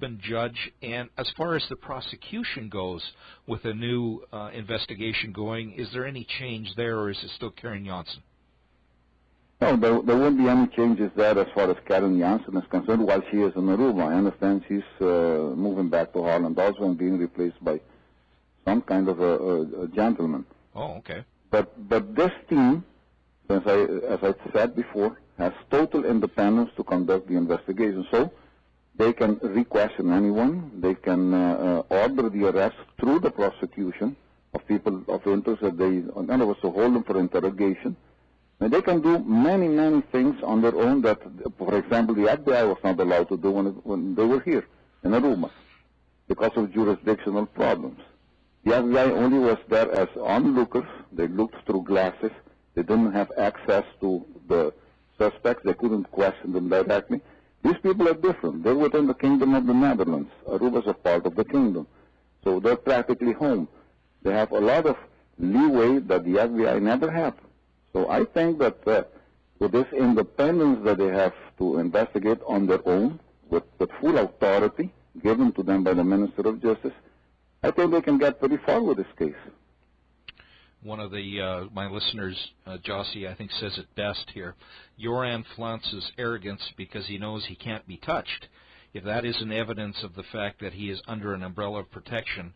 been judge, and as far as the prosecution goes, with a new investigation going, is there any change there, or is it still Karen Janssen? No, there won't be any changes there as far as Karen Janssen is concerned while she is in Aruba. I understand she's moving back to Holland also and being replaced by some kind of a gentleman. Oh, okay. But this team, as I said before, has total independence to conduct the investigation. So they can re-question anyone. They can order the arrest through the prosecution of people of interest that they, in other words, to hold them for interrogation. And they can do many, many things on their own that, for example, the FBI was not allowed to do when they were here in Aruba because of jurisdictional problems. The FBI only was there as onlookers. They looked through glasses. They didn't have access to the suspects. They couldn't question them directly. These people are different. They're within the Kingdom of the Netherlands. Aruba is a part of the kingdom. So they're practically home. They have a lot of leeway that the FBI never had. So I think that with this independence that they have to investigate on their own, with full authority given to them by the Minister of Justice, I think they can get pretty far with this case. One of the my listeners, Jossie, I think says it best here. Joran flaunts arrogance because he knows he can't be touched. If that isn't evidence of the fact that he is under an umbrella of protection,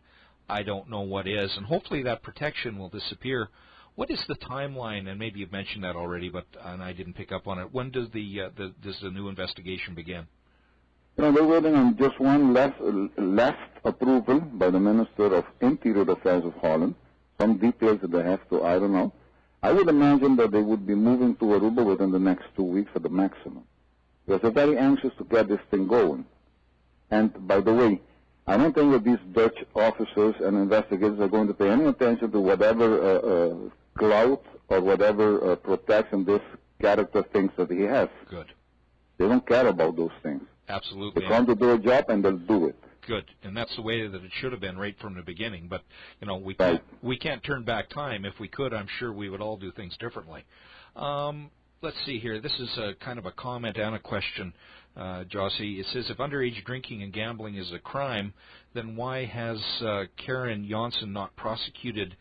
I don't know what is. And hopefully that protection will disappear. What is the timeline? And maybe you've mentioned that already, and I didn't pick up on it. When does does the new investigation begin? You know, they're waiting on just one last approval by the Minister of Interior Affairs of Holland. Some details that they have to iron out. I would imagine that they would be moving to Aruba within the next 2 weeks at the maximum, because they're very anxious to get this thing going. And by the way, I don't think that these Dutch officers and investigators are going to pay any attention to whatever clout or whatever protection this character thinks that he has. Good. They don't care about those things. Absolutely. They're going to do a job, and they'll do it. Good, and that's the way that it should have been right from the beginning. But you know, we can't turn back time. If we could, I'm sure we would all do things differently. Let's see here. This is a kind of a comment and a question, Jossie. It says, if underage drinking and gambling is a crime, then why has Karen Janssen not prosecuted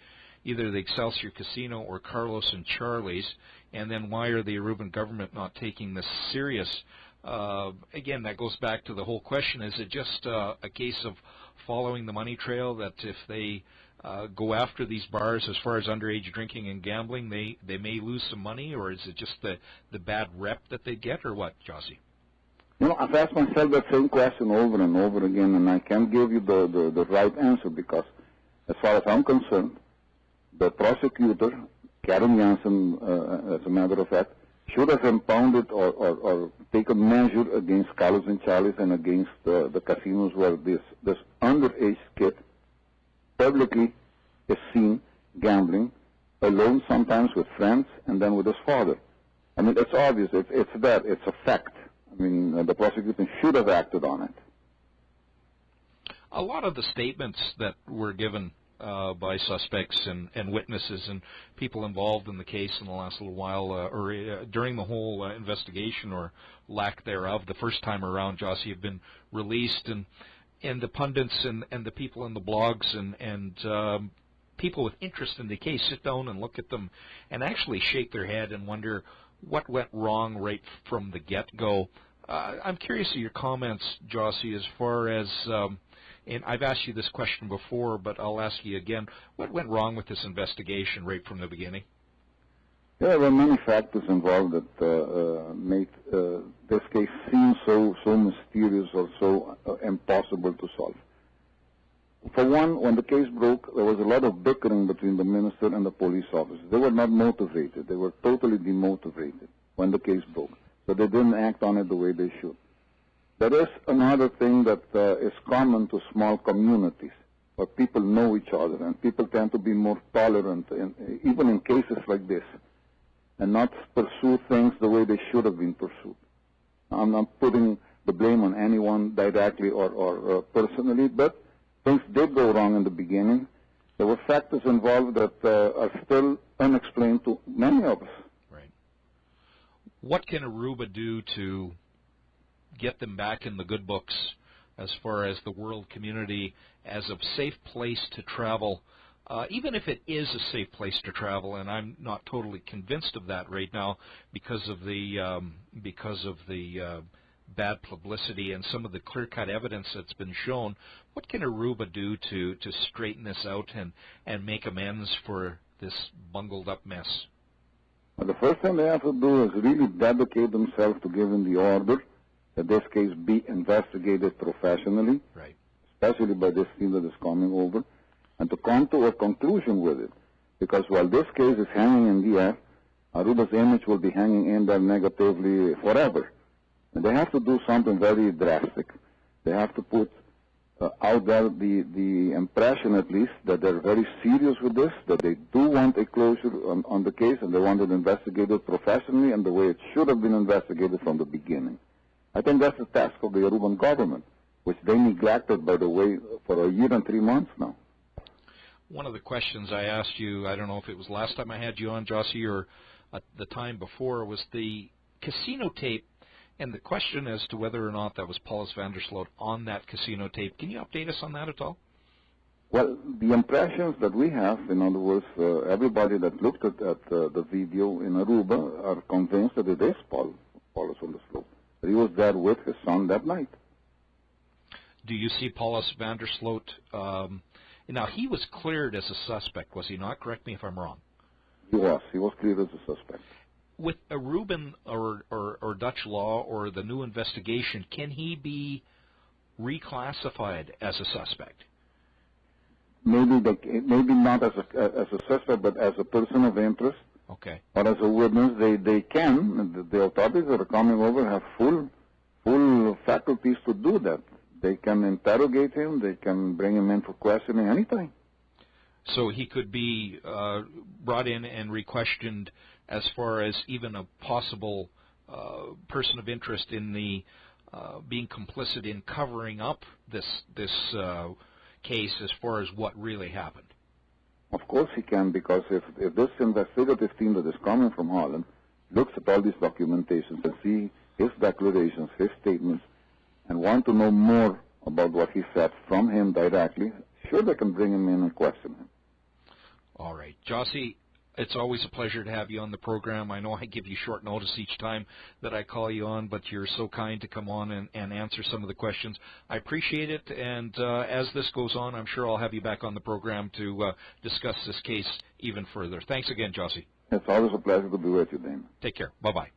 either the Excelsior Casino or Carlos and Charlie's? And then why are the Aruban government not taking this serious? Again, that goes back to the whole question. Is it just a case of following the money trail, that if they go after these bars as far as underage drinking and gambling, they may lose some money, or is it just the bad rep that they get, or what, Jossie? You know, I've asked myself that same question over and over again, and I can't give you the right answer, because as far as I'm concerned, the prosecutor, Karen Janssen, as a matter of fact, should have impounded or taken measure against Carlos and Charlie's and against the casinos where this underage kid publicly is seen gambling, alone sometimes with friends, and then with his father. I mean, it's obvious. It's there. It's a fact. I mean, the prosecution should have acted on it. A lot of the statements that were given by suspects and witnesses and people involved in the case in the last little while, or during the whole investigation or lack thereof, the first time around, Jossie, have been released, and the pundits and the people in the blogs and people with interest in the case sit down and look at them and actually shake their head and wonder what went wrong right from the get-go. I'm curious of your comments, Jossie, as far as and I've asked you this question before, but I'll ask you again. What went wrong with this investigation right from the beginning? There were many factors involved that made this case seem so mysterious or so impossible to solve. For one, when the case broke, there was a lot of bickering between the minister and the police officers. They were not motivated. They were totally demotivated when the case broke. So they didn't act on it the way they should. There is another thing that is common to small communities, where people know each other, and people tend to be more tolerant, even in cases like this, and not pursue things the way they should have been pursued. I'm not putting the blame on anyone directly or personally, but things did go wrong in the beginning. There were factors involved that are still unexplained to many of us. Right. What can Aruba do to get them back in the good books as far as the world community as a safe place to travel, even if it is a safe place to travel, and I'm not totally convinced of that right now because of the bad publicity and some of the clear-cut evidence that's been shown. What can Aruba do to straighten this out and make amends for this bungled-up mess? Well, the first thing they have to do is really dedicate themselves to giving the order that this case be investigated professionally, right, especially by this team that is coming over, and to come to a conclusion with it. Because while this case is hanging in the air, Aruba's image will be hanging in there negatively forever. And they have to do something very drastic. They have to put out there the impression, at least, that they're very serious with this, that they do want a closure on the case, and they want it investigated professionally and the way it should have been investigated from the beginning. I think that's the task of the Aruban government, which they neglected, by the way, for a year and 3 months now. One of the questions I asked you, I don't know if it was last time I had you on, Jossie, or the time before, was the casino tape, and the question as to whether or not that was Paulus van der Sloot on that casino tape. Can you update us on that at all? Well, the impressions that we have, in other words, everybody that looked at the video in Aruba are convinced that it is Paulus van der Sloot. He was there with his son that night. Do you see Paulus van der Sloot? Now, he was cleared as a suspect, was he not? Correct me if I'm wrong. He was cleared as a suspect. With Aruban or Dutch law or the new investigation, can he be reclassified as a suspect? Maybe not as a suspect, but as a person of interest. Okay. Or as a witness, they can. The authorities that are coming over have full faculties to do that. They can interrogate him. They can bring him in for questioning anytime. So he could be brought in and re-questioned as far as even a possible person of interest in the being complicit in covering up this case as far as what really happened. Of course he can, because if this investigative team that is coming from Holland looks at all these documentations and see his declarations, his statements, and want to know more about what he said from him directly, sure they can bring him in and question him. All right. Jossie, it's always a pleasure to have you on the program. I know I give you short notice each time that I call you on, but you're so kind to come on and answer some of the questions. I appreciate it, and as this goes on, I'm sure I'll have you back on the program to discuss this case even further. Thanks again, Jossie. It's always a pleasure to be with you, Dana. Take care. Bye-bye.